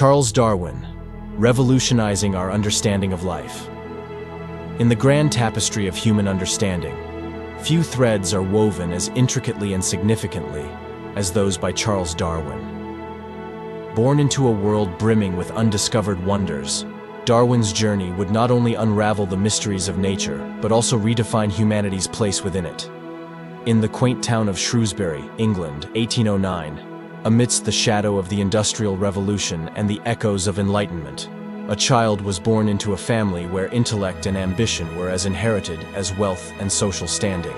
Charles Darwin, revolutionizing our understanding of life. In the grand tapestry of human understanding, few threads are woven as intricately and significantly as those by Charles Darwin. Born into a world brimming with undiscovered wonders, Darwin's journey would not only unravel the mysteries of nature, but also redefine humanity's place within it. In the quaint town of Shrewsbury, England, 1809, amidst the shadow of the Industrial Revolution and the echoes of Enlightenment, a child was born into a family where intellect and ambition were as inherited as wealth and social standing.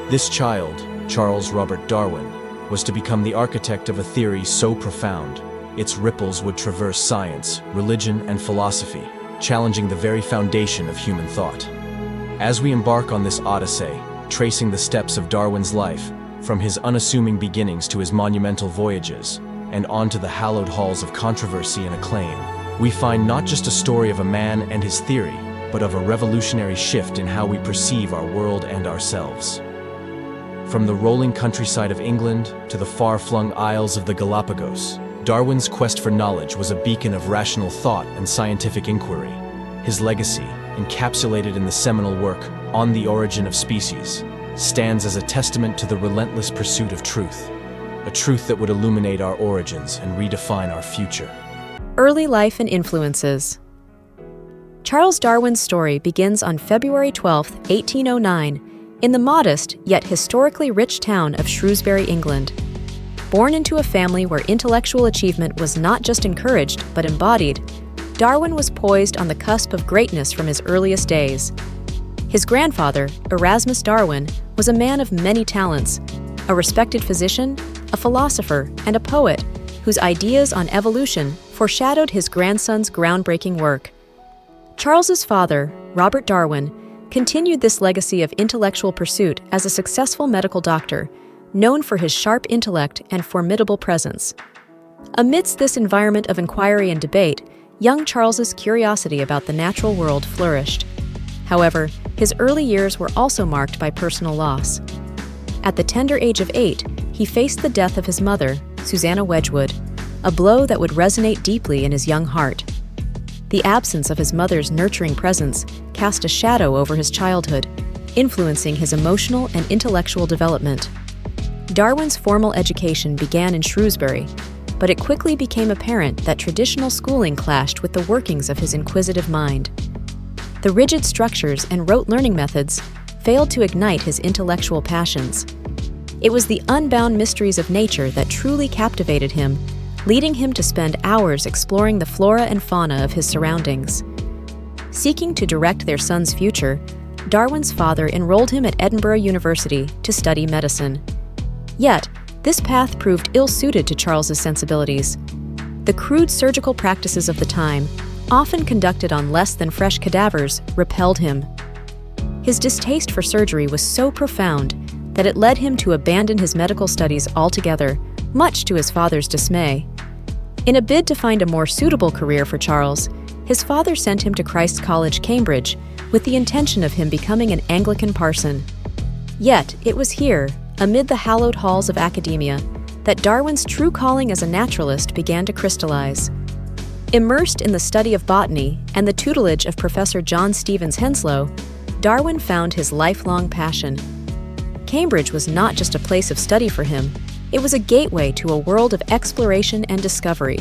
This child, Charles Robert Darwin, was to become the architect of a theory so profound, its ripples would traverse science, religion, and philosophy, challenging the very foundation of human thought. As we embark on this odyssey, tracing the steps of Darwin's life, from his unassuming beginnings to his monumental voyages, and on to the hallowed halls of controversy and acclaim, we find not just a story of a man and his theory, but of a revolutionary shift in how we perceive our world and ourselves. From the rolling countryside of England to the far-flung isles of the Galapagos, Darwin's quest for knowledge was a beacon of rational thought and scientific inquiry. His legacy, encapsulated in the seminal work On the Origin of Species, stands as a testament to the relentless pursuit of truth, a truth that would illuminate our origins and redefine our future. Early life and influences. Charles Darwin's story begins on February 12, 1809, in the modest yet historically rich town of Shrewsbury, England. Born into a family where intellectual achievement was not just encouraged but embodied, Darwin was poised on the cusp of greatness from his earliest days. His grandfather, Erasmus Darwin, was a man of many talents, a respected physician, a philosopher, and a poet whose ideas on evolution foreshadowed his grandson's groundbreaking work. Charles's father, Robert Darwin, continued this legacy of intellectual pursuit as a successful medical doctor, known for his sharp intellect and formidable presence. Amidst this environment of inquiry and debate, young Charles's curiosity about the natural world flourished. However, his early years were also marked by personal loss. At the tender age of 8, he faced the death of his mother, Susanna Wedgwood, a blow that would resonate deeply in his young heart. The absence of his mother's nurturing presence cast a shadow over his childhood, influencing his emotional and intellectual development. Darwin's formal education began in Shrewsbury, but it quickly became apparent that traditional schooling clashed with the workings of his inquisitive mind. The rigid structures and rote learning methods failed to ignite his intellectual passions. It was the unbound mysteries of nature that truly captivated him, leading him to spend hours exploring the flora and fauna of his surroundings. Seeking to direct their son's future, Darwin's father enrolled him at Edinburgh University to study medicine. Yet, this path proved ill-suited to Charles's sensibilities. The crude surgical practices of the time, often conducted on less than fresh cadavers, repelled him. His distaste for surgery was so profound that it led him to abandon his medical studies altogether, much to his father's dismay. In a bid to find a more suitable career for Charles, his father sent him to Christ's College, Cambridge, with the intention of him becoming an Anglican parson. Yet, it was here, amid the hallowed halls of academia, that Darwin's true calling as a naturalist began to crystallize. Immersed in the study of botany and the tutelage of Professor John Stevens Henslow, Darwin found his lifelong passion. Cambridge was not just a place of study for him, it was a gateway to a world of exploration and discovery.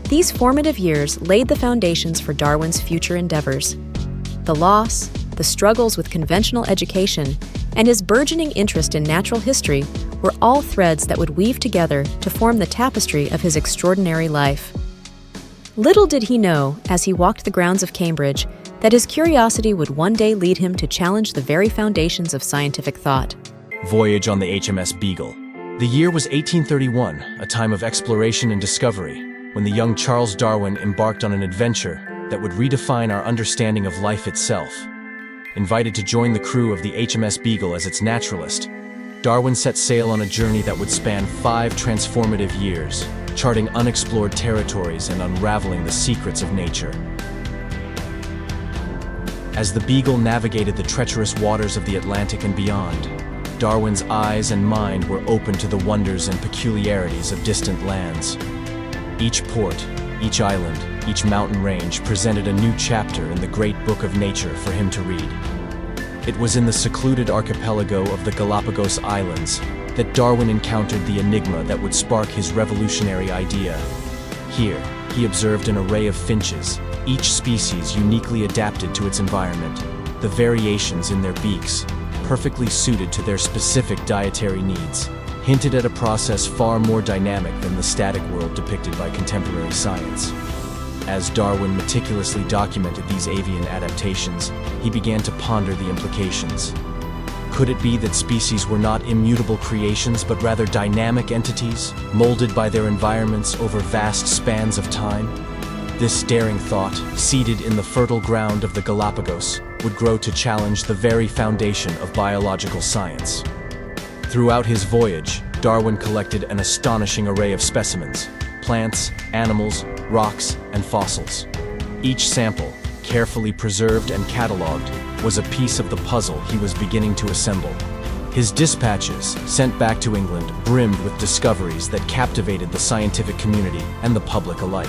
These formative years laid the foundations for Darwin's future endeavors. The loss, the struggles with conventional education, and his burgeoning interest in natural history were all threads that would weave together to form the tapestry of his extraordinary life. Little did he know, as he walked the grounds of Cambridge, that his curiosity would one day lead him to challenge the very foundations of scientific thought. Voyage on the HMS Beagle. The year was 1831, a time of exploration and discovery, when the young Charles Darwin embarked on an adventure that would redefine our understanding of life itself. Invited to join the crew of the HMS Beagle as its naturalist, Darwin set sail on a journey that would span 5 transformative years, charting unexplored territories and unraveling the secrets of nature. As the Beagle navigated the treacherous waters of the Atlantic and beyond, Darwin's eyes and mind were open to the wonders and peculiarities of distant lands. Each port, Each island, each mountain range presented a new chapter in the great book of nature for him to read. It was in the secluded archipelago of the Galapagos Islands that Darwin encountered the enigma that would spark his revolutionary idea. Here, he observed an array of finches, each species uniquely adapted to its environment, the variations in their beaks, perfectly suited to their specific dietary needs, hinted at a process far more dynamic than the static world depicted by contemporary science. As Darwin meticulously documented these avian adaptations, he began to ponder the implications. Could it be that species were not immutable creations but rather dynamic entities, molded by their environments over vast spans of time? This daring thought, seeded in the fertile ground of the Galapagos, would grow to challenge the very foundation of biological science. Throughout his voyage, Darwin collected an astonishing array of specimens: plants, animals, rocks, and fossils. Each sample, carefully preserved and catalogued, was a piece of the puzzle he was beginning to assemble. His dispatches, sent back to England, brimmed with discoveries that captivated the scientific community and the public alike.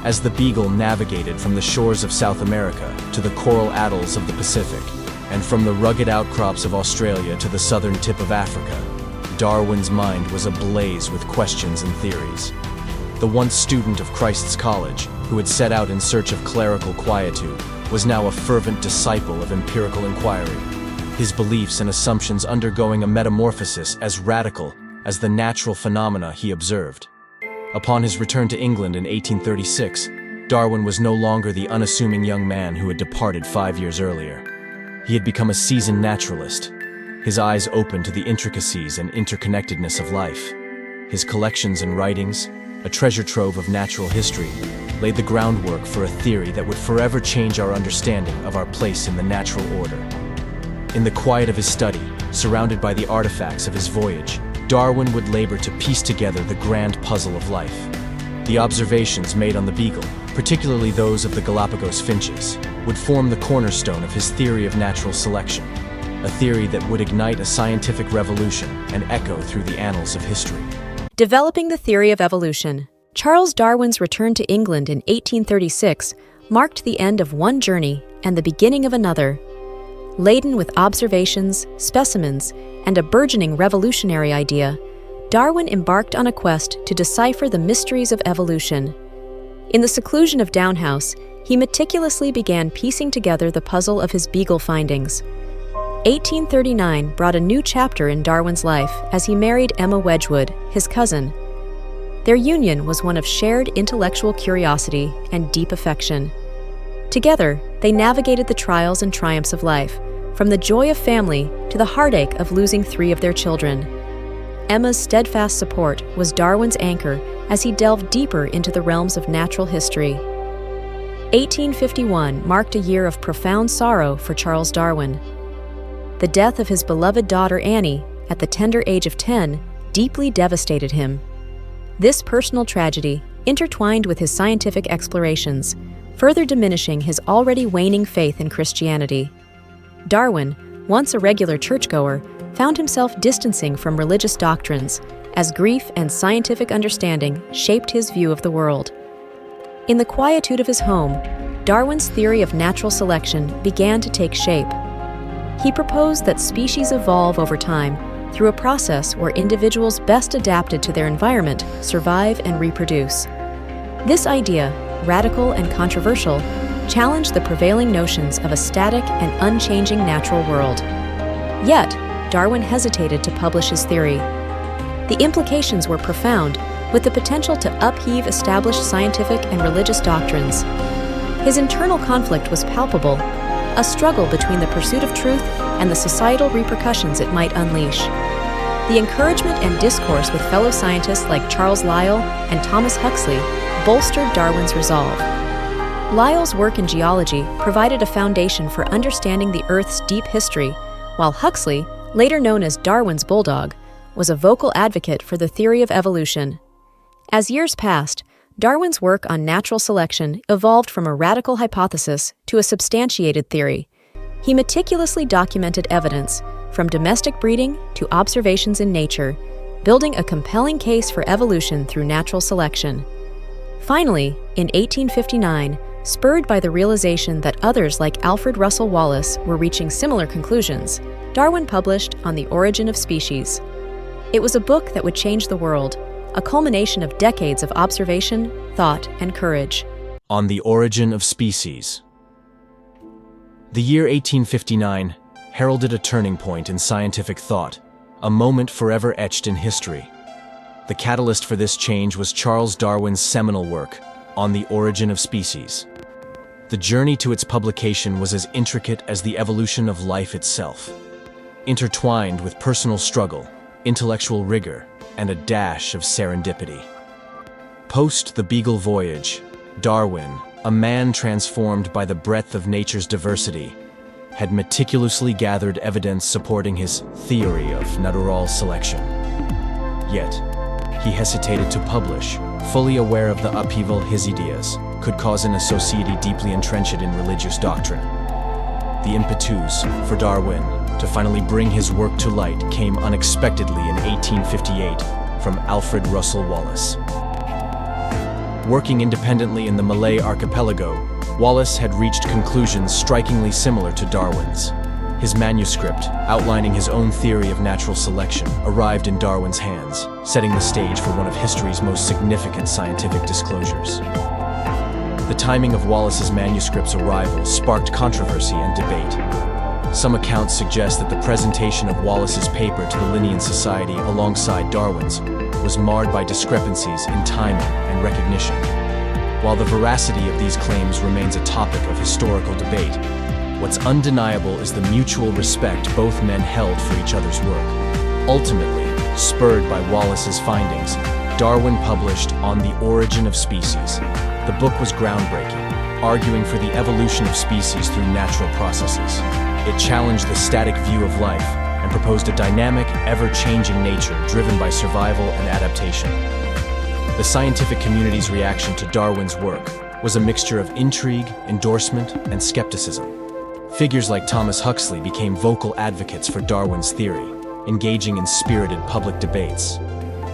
As the Beagle navigated from the shores of South America to the coral atolls of the Pacific, and from the rugged outcrops of Australia to the southern tip of Africa, Darwin's mind was ablaze with questions and theories. The once student of Christ's College, who had set out in search of clerical quietude, was now a fervent disciple of empirical inquiry, his beliefs and assumptions undergoing a metamorphosis as radical as the natural phenomena he observed. Upon his return to England in 1836, Darwin was no longer the unassuming young man who had departed 5 years earlier. He had become a seasoned naturalist, his eyes open to the intricacies and interconnectedness of life. His collections and writings, a treasure trove of natural history, laid the groundwork for a theory that would forever change our understanding of our place in the natural order. In the quiet of his study, surrounded by the artifacts of his voyage, Darwin would labor to piece together the grand puzzle of life. The observations made on the Beagle, particularly those of the Galapagos finches, would form the cornerstone of his theory of natural selection, a theory that would ignite a scientific revolution and echo through the annals of history. Developing the theory of evolution, Charles Darwin's return to England in 1836 marked the end of one journey and the beginning of another. Laden with observations, specimens, and a burgeoning revolutionary idea, Darwin embarked on a quest to decipher the mysteries of evolution. In the seclusion of Down House, he meticulously began piecing together the puzzle of his Beagle findings. 1839 brought a new chapter in Darwin's life as he married Emma Wedgwood, his cousin. Their union was one of shared intellectual curiosity and deep affection. Together, they navigated the trials and triumphs of life, from the joy of family to the heartache of losing 3 of their children. Emma's steadfast support was Darwin's anchor as he delved deeper into the realms of natural history. 1851 marked a year of profound sorrow for Charles Darwin. The death of his beloved daughter Annie, at the tender age of 10, deeply devastated him. This personal tragedy intertwined with his scientific explorations, further diminishing his already waning faith in Christianity. Darwin, once a regular churchgoer, found himself distancing from religious doctrines as grief and scientific understanding shaped his view of the world. In the quietude of his home, Darwin's theory of natural selection began to take shape. He proposed that species evolve over time through a process where individuals best adapted to their environment survive and reproduce. This idea, radical and controversial, challenged the prevailing notions of a static and unchanging natural world. Yet, Darwin hesitated to publish his theory. The implications were profound, with the potential to upheave established scientific and religious doctrines. His internal conflict was palpable, a struggle between the pursuit of truth and the societal repercussions it might unleash. The encouragement and discourse with fellow scientists like Charles Lyell and Thomas Huxley bolstered Darwin's resolve. Lyell's work in geology provided a foundation for understanding the Earth's deep history, while Huxley, later known as Darwin's bulldog, was a vocal advocate for the theory of evolution. As years passed, Darwin's work on natural selection evolved from a radical hypothesis to a substantiated theory. He meticulously documented evidence, from domestic breeding to observations in nature, building a compelling case for evolution through natural selection. Finally, in 1859, spurred by the realization that others like Alfred Russel Wallace were reaching similar conclusions, Darwin published On the Origin of Species. It was a book that would change the world, a culmination of decades of observation, thought, and courage. On the Origin of Species. The year 1859 heralded a turning point in scientific thought, a moment forever etched in history. The catalyst for this change was Charles Darwin's seminal work, On the Origin of Species. The journey to its publication was as intricate as the evolution of life itself, intertwined with personal struggle, intellectual rigor, and a dash of serendipity. Post the Beagle Voyage, Darwin, a man transformed by the breadth of nature's diversity, had meticulously gathered evidence supporting his theory of natural selection. Yet, he hesitated to publish, fully aware of the upheaval his ideas could cause in a society deeply entrenched in religious doctrine. The impetus for Darwin to finally bring his work to light came unexpectedly in 1858 from Alfred Russel Wallace. Working independently in the Malay archipelago, Wallace had reached conclusions strikingly similar to Darwin's. His manuscript, outlining his own theory of natural selection, arrived in Darwin's hands, setting the stage for one of history's most significant scientific disclosures. The timing of Wallace's manuscript's arrival sparked controversy and debate. Some accounts suggest that the presentation of Wallace's paper to the Linnean Society alongside Darwin's was marred by discrepancies in timing and recognition. While the veracity of these claims remains a topic of historical debate, what's undeniable is the mutual respect both men held for each other's work. Ultimately, spurred by Wallace's findings, Darwin published On the Origin of Species. The book was groundbreaking, arguing for the evolution of species through natural processes. It challenged the static view of life and proposed a dynamic, ever-changing nature driven by survival and adaptation. The scientific community's reaction to Darwin's work was a mixture of intrigue, endorsement, and skepticism. Figures like Thomas Huxley became vocal advocates for Darwin's theory, engaging in spirited public debates.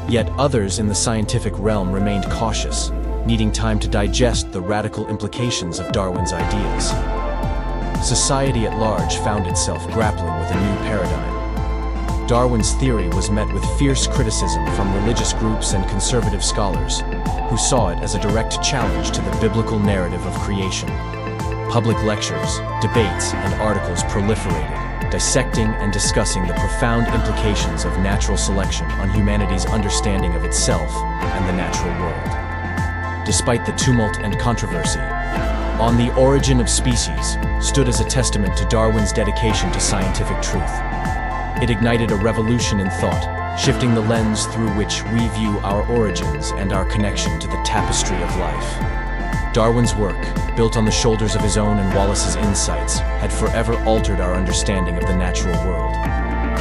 Yet others in the scientific realm remained cautious, needing time to digest the radical implications of Darwin's ideas. Society at large found itself grappling with a new paradigm. Darwin's theory was met with fierce criticism from religious groups and conservative scholars, who saw it as a direct challenge to the biblical narrative of creation. Public lectures, debates, and articles proliferated, dissecting and discussing the profound implications of natural selection on humanity's understanding of itself and the natural world. Despite the tumult and controversy, On the Origin of Species stood as a testament to Darwin's dedication to scientific truth. It ignited a revolution in thought, shifting the lens through which we view our origins and our connection to the tapestry of life. Darwin's work, built on the shoulders of his own and Wallace's insights, had forever altered our understanding of the natural world.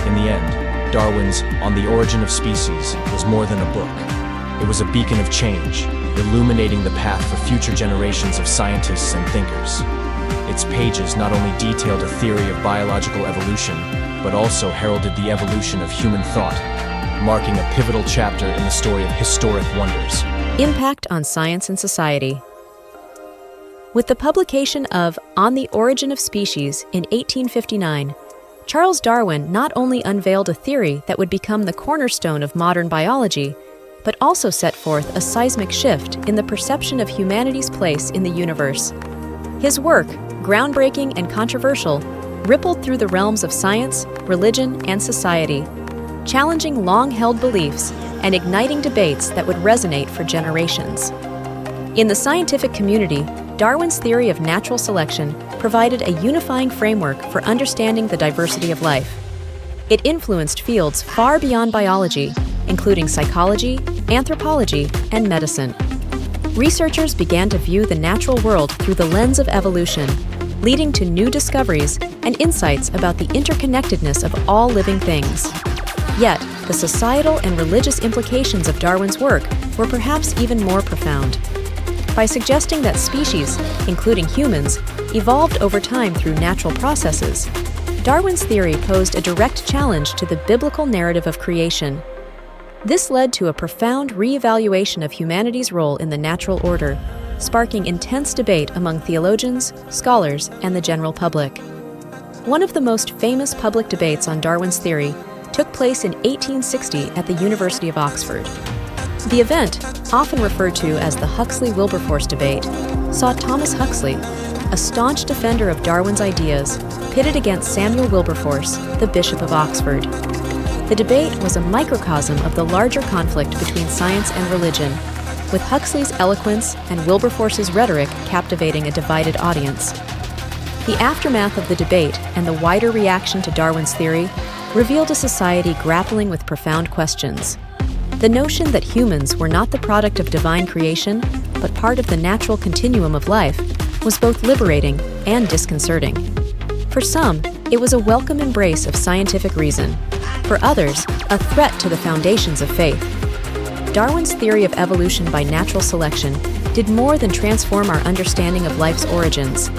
In the end, Darwin's On the Origin of Species was more than a book. It was a beacon of change, illuminating the path for future generations of scientists and thinkers. Its pages not only detailed a theory of biological evolution, but also heralded the evolution of human thought, marking a pivotal chapter in the story of historic wonders. Impact on science and society. With the publication of On the Origin of Species in 1859, Charles Darwin not only unveiled a theory that would become the cornerstone of modern biology, but also set forth a seismic shift in the perception of humanity's place in the universe. His work, groundbreaking and controversial, rippled through the realms of science, religion, and society, challenging long-held beliefs and igniting debates that would resonate for generations. In the scientific community, Darwin's theory of natural selection provided a unifying framework for understanding the diversity of life. It influenced fields far beyond biology, including psychology, anthropology, and medicine. Researchers began to view the natural world through the lens of evolution, leading to new discoveries and insights about the interconnectedness of all living things. Yet, the societal and religious implications of Darwin's work were perhaps even more profound. By suggesting that species, including humans, evolved over time through natural processes, Darwin's theory posed a direct challenge to the biblical narrative of creation. This led to a profound re-evaluation of humanity's role in the natural order, sparking intense debate among theologians, scholars, and the general public. One of the most famous public debates on Darwin's theory took place in 1860 at the University of Oxford. The event, often referred to as the Huxley-Wilberforce debate, saw Thomas Huxley, a staunch defender of Darwin's ideas, pitted against Samuel Wilberforce, the Bishop of Oxford. The debate was a microcosm of the larger conflict between science and religion, with Huxley's eloquence and Wilberforce's rhetoric captivating a divided audience. The aftermath of the debate and the wider reaction to Darwin's theory revealed a society grappling with profound questions. The notion that humans were not the product of divine creation, but part of the natural continuum of life, was both liberating and disconcerting. For some, it was a welcome embrace of scientific reason. For others, a threat to the foundations of faith. Darwin's theory of evolution by natural selection did more than transform our understanding of life's origins.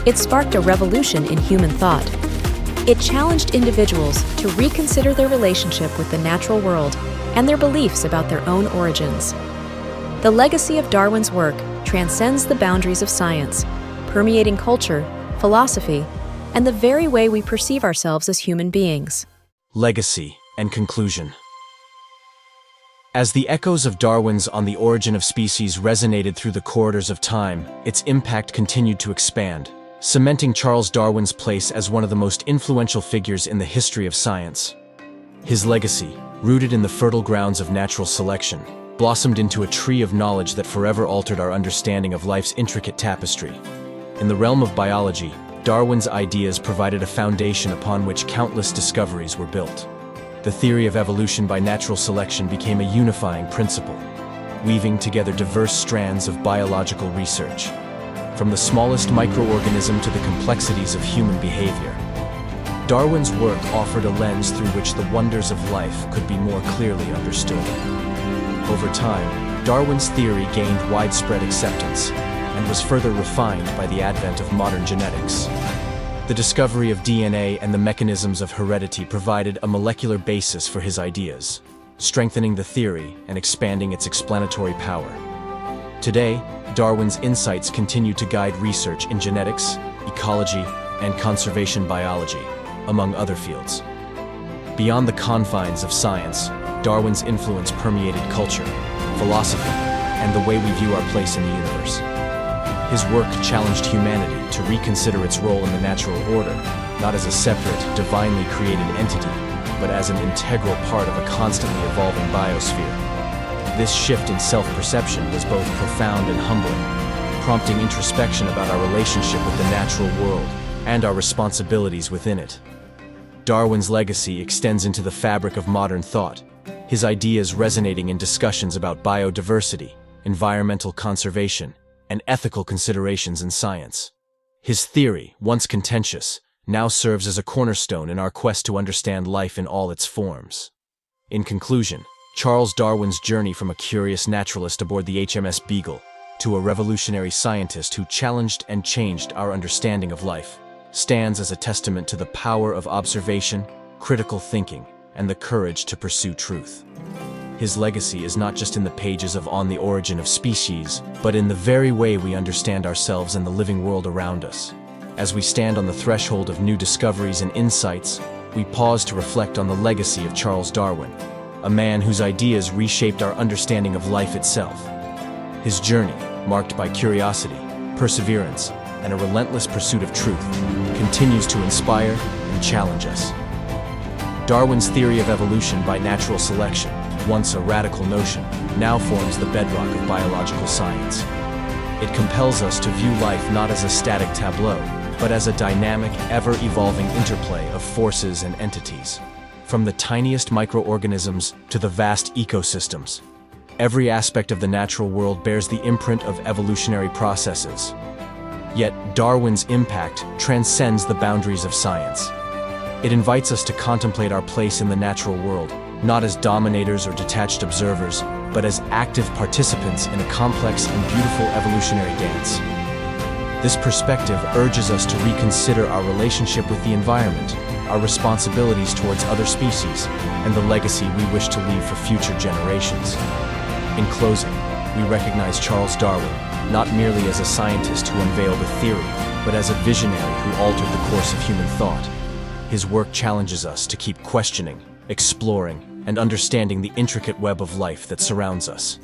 It sparked a revolution in human thought. It challenged individuals to reconsider their relationship with the natural world and their beliefs about their own origins. The legacy of Darwin's work transcends the boundaries of science, permeating culture, philosophy, and the very way we perceive ourselves as human beings. Legacy and conclusion. As the echoes of Darwin's On the Origin of Species resonated through the corridors of time, its impact continued to expand, cementing Charles Darwin's place as one of the most influential figures in the history of science. His legacy, rooted in the fertile grounds of natural selection, blossomed into a tree of knowledge that forever altered our understanding of life's intricate tapestry. In the realm of biology, Darwin's ideas provided a foundation upon which countless discoveries were built. The theory of evolution by natural selection became a unifying principle, weaving together diverse strands of biological research, from the smallest microorganism to the complexities of human behavior. Darwin's work offered a lens through which the wonders of life could be more clearly understood. Over time, Darwin's theory gained widespread acceptance and was further refined by the advent of modern genetics. The discovery of DNA and the mechanisms of heredity provided a molecular basis for his ideas, strengthening the theory and expanding its explanatory power. Today, Darwin's insights continue to guide research in genetics, ecology, and conservation biology, among other fields. Beyond the confines of science, Darwin's influence permeated culture, philosophy, and the way we view our place in the universe. His work challenged humanity to reconsider its role in the natural order, not as a separate, divinely created entity, but as an integral part of a constantly evolving biosphere. This shift in self-perception was both profound and humbling, prompting introspection about our relationship with the natural world and our responsibilities within it. Darwin's legacy extends into the fabric of modern thought, his ideas resonating in discussions about biodiversity, environmental conservation, and ethical considerations in science. His theory, once contentious, now serves as a cornerstone in our quest to understand life in all its forms. In conclusion, Charles Darwin's journey from a curious naturalist aboard the HMS Beagle to a revolutionary scientist who challenged and changed our understanding of life stands as a testament to the power of observation, critical thinking, and the courage to pursue truth. His legacy is not just in the pages of On the Origin of Species, but in the very way we understand ourselves and the living world around us. As we stand on the threshold of new discoveries and insights, we pause to reflect on the legacy of Charles Darwin, a man whose ideas reshaped our understanding of life itself. His journey, marked by curiosity, perseverance, and a relentless pursuit of truth, continues to inspire and challenge us. Darwin's theory of evolution by natural selection, once a radical notion, now forms the bedrock of biological science. It compels us to view life not as a static tableau, but as a dynamic, ever-evolving interplay of forces and entities. From the tiniest microorganisms to the vast ecosystems, every aspect of the natural world bears the imprint of evolutionary processes. Yet, Darwin's impact transcends the boundaries of science. It invites us to contemplate our place in the natural world, not as dominators or detached observers, but as active participants in a complex and beautiful evolutionary dance. This perspective urges us to reconsider our relationship with the environment, our responsibilities towards other species, and the legacy we wish to leave for future generations. In closing, we recognize Charles Darwin not merely as a scientist who unveiled a theory, but as a visionary who altered the course of human thought. His work challenges us to keep questioning, exploring, and understanding the intricate web of life that surrounds us.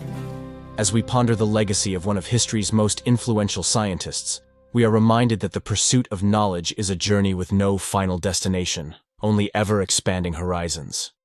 As we ponder the legacy of one of history's most influential scientists, we are reminded that the pursuit of knowledge is a journey with no final destination, only ever-expanding horizons.